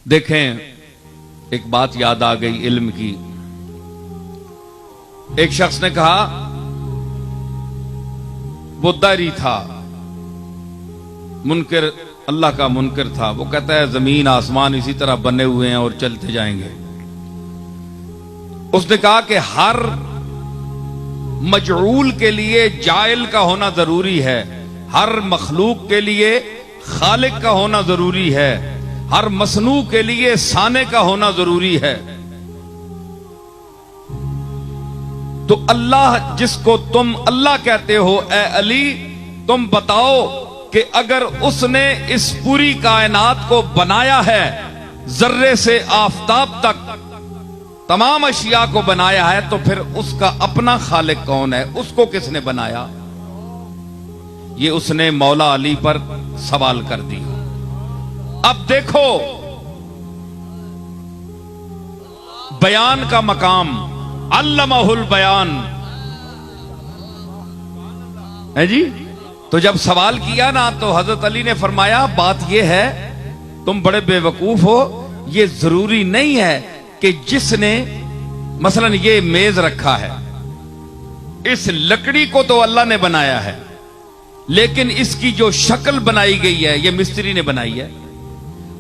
देखें, एक बात याद आ गई इल्म की। एक शख्स ने कहा, वो दारी था, मुनकर, अल्लाह का मुनकर था। वो कहता है जमीन आसमान इसी तरह बने हुए हैं और चलते जाएंगे। उसने कहा कि हर मजऊल के लिए जाइल का होना जरूरी है, हर मखलूक के लिए खालिक का होना जरूरी है, हर मसनू के लिए साने का होना जरूरी है। तो अल्लाह जिसको तुम अल्लाह कहते हो, ए अली, तुम बताओ कि अगर उसने इस पूरी कायनात को बनाया है, जर्रे से आफताब तक तमाम अशिया को बनाया है, तो फिर उसका अपना खालिक कौन है? उसको किसने बनाया? ये उसने मौला अली पर सवाल कर दिया। अब देखो बयान का मकाम, अल्लमहुल बयान है जी। तो जब सवाल किया ना, तो हजरत अली ने फरमाया, बात यह है तुम बड़े बेवकूफ हो, ये जरूरी नहीं है कि जिसने मसलन ये मेज रखा है, इस लकड़ी को तो अल्लाह ने बनाया है, लेकिन इसकी जो शक्ल बनाई गई है ये मिस्त्री ने बनाई है।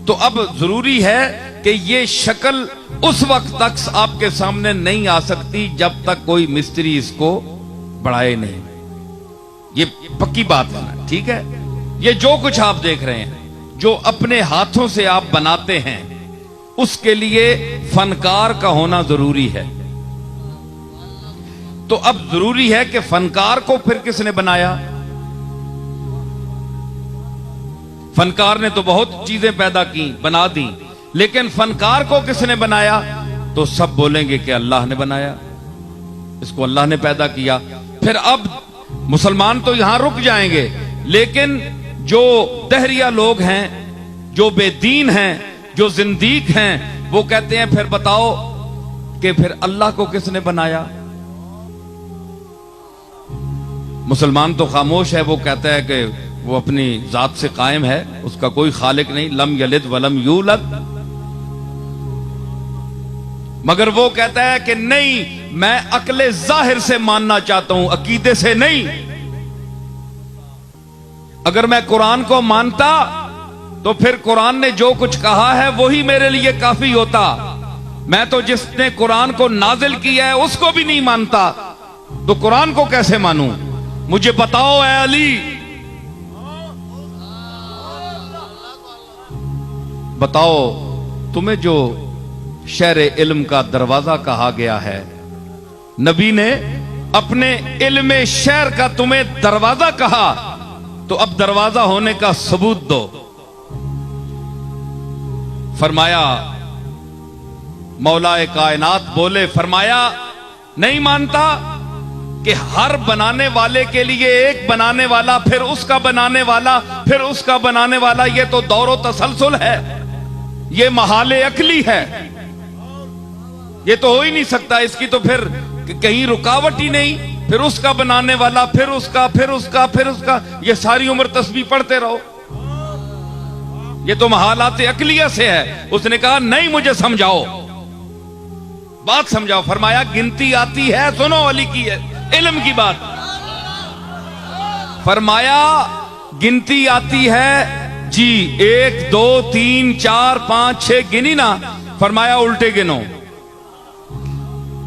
तो अब जरूरी है कि ये शक्ल उस वक्त तक आपके सामने नहीं आ सकती जब तक कोई मिस्त्री इसको बढ़ाए नहीं। ये पक्की बात है ना, ठीक है। ये जो कुछ आप देख रहे हैं, जो अपने हाथों से आप बनाते हैं, उसके लिए फनकार का होना जरूरी है। तो अब जरूरी है कि फनकार को फिर किसने बनाया? फनकार ने तो बहुत चीजें पैदा की, बना दी, लेकिन फनकार को किसने बनाया? तो सब बोलेंगे कि अल्लाह ने बनाया, इसको अल्लाह ने पैदा किया। फिर अब मुसलमान तो यहां रुक जाएंगे, लेकिन जो दहरिया लोग हैं, जो बेदीन हैं, जो जिंदीक हैं, वो कहते हैं फिर बताओ कि फिर अल्लाह को किसने बनाया? मुसलमान तो खामोश है, वो कहता है कि वो अपनी जात से कायम है, उसका कोई खालिक नहीं, लम यलिद वलम यूलद। मगर वो कहता है कि नहीं, मैं अक्ले जाहिर से मानना चाहता हूं, अकीदे से नहीं। अगर मैं कुरान को मानता तो फिर कुरान ने जो कुछ कहा है वही मेरे लिए काफी होता। मैं तो जिसने कुरान को नाजिल किया है उसको भी नहीं मानता, तो कुरान को कैसे मानूं? मुझे बताओ ऐ अली, बताओ तुम्हें जो शहर इल्म का दरवाजा कहा गया है, नबी ने अपने इल्म शहर का तुम्हें दरवाजा कहा, तो अब दरवाजा होने का सबूत दो। फरमाया, मौलाए कायनात बोले, फरमाया नहीं मानता कि हर बनाने वाले के लिए एक बनाने वाला, फिर उसका बनाने वाला, फिर उसका बनाने वाला, ये तो दौरो तसलसल है, ये महाले अकली है, ये तो हो ही नहीं सकता। इसकी तो फिर कहीं रुकावट ही नहीं, फिर उसका बनाने वाला, फिर उसका, फिर उसका, फिर उसका, ये सारी उम्र तस्बीह पढ़ते रहो, ये तो महालात अकलिया से है। उसने कहा नहीं, मुझे समझाओ, बात समझाओ। फरमाया गिनती आती है, सुनो अली की है इल्म की बात। फरमाया गिनती आती है जी, 1 2 3 4 5 6 गिनी ना? फरमाया उल्टे गिनो।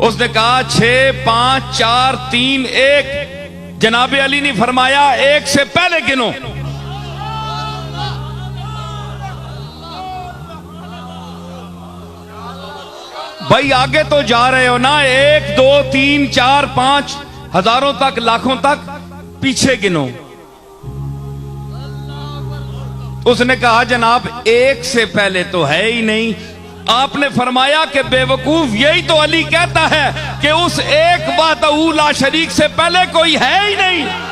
उसने कहा 6 5 4 3 1। जनाबे अली ने फरमाया 1 से पहले गिनो। भाई आगे तो जा रहे हो ना, 1 2 3 4 5 हजारों तक, लाखों तक, पीछे गिनो। उसने कहा जनाब 1 से पहले तो है ही नहीं। आपने फरमाया कि बेवकूफ, यही तो अली कहता है कि उस एक वाहदहू ला शरीक से पहले कोई है ही नहीं।